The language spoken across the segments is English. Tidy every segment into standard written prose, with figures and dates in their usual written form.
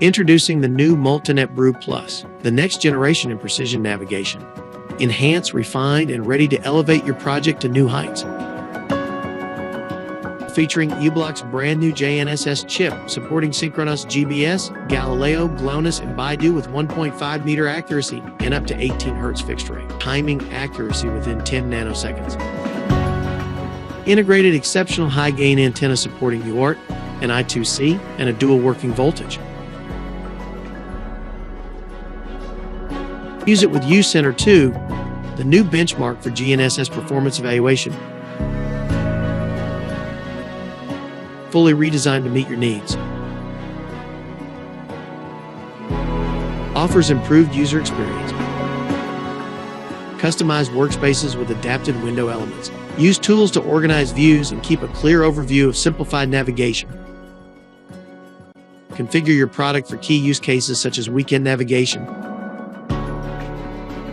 Introducing the new MultiNav Brew Plus, the next generation in precision navigation. Enhanced, refined, and ready to elevate your project to new heights. Featuring u-blox's brand new GNSS chip, supporting synchronous GPS, Galileo, GLONASS, and BeiDou with 1.5 meter accuracy and up to 18 Hz fixed rate. Timing accuracy within 10 nanoseconds. Integrated exceptional high-gain antenna supporting UART, an I2C, and a dual working voltage. Use it with U-Center 2, the new benchmark for GNSS performance evaluation. Fully redesigned to meet your needs. Offers improved user experience. Customized workspaces with adapted window elements. Use tools to organize views and keep a clear overview of simplified navigation. Configure your product for key use cases such as weekend navigation,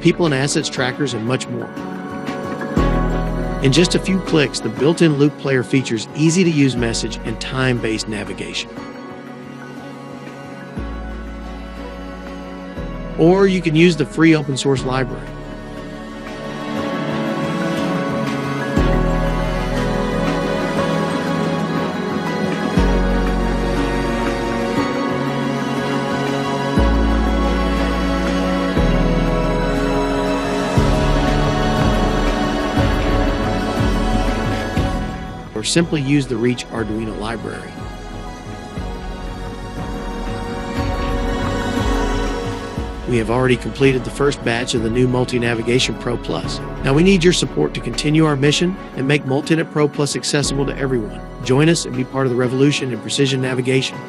people and assets trackers, and much more. In just a few clicks, the built-in loop player features easy-to-use message and time-based navigation. Or you can use the free open-source library. Or simply use the Reach Arduino library. We have already completed the first batch of the new MultiNavigation Pro Plus. Now we need your support to continue our mission and make MultiNav Pro Plus accessible to everyone. Join us and be part of the revolution in precision navigation.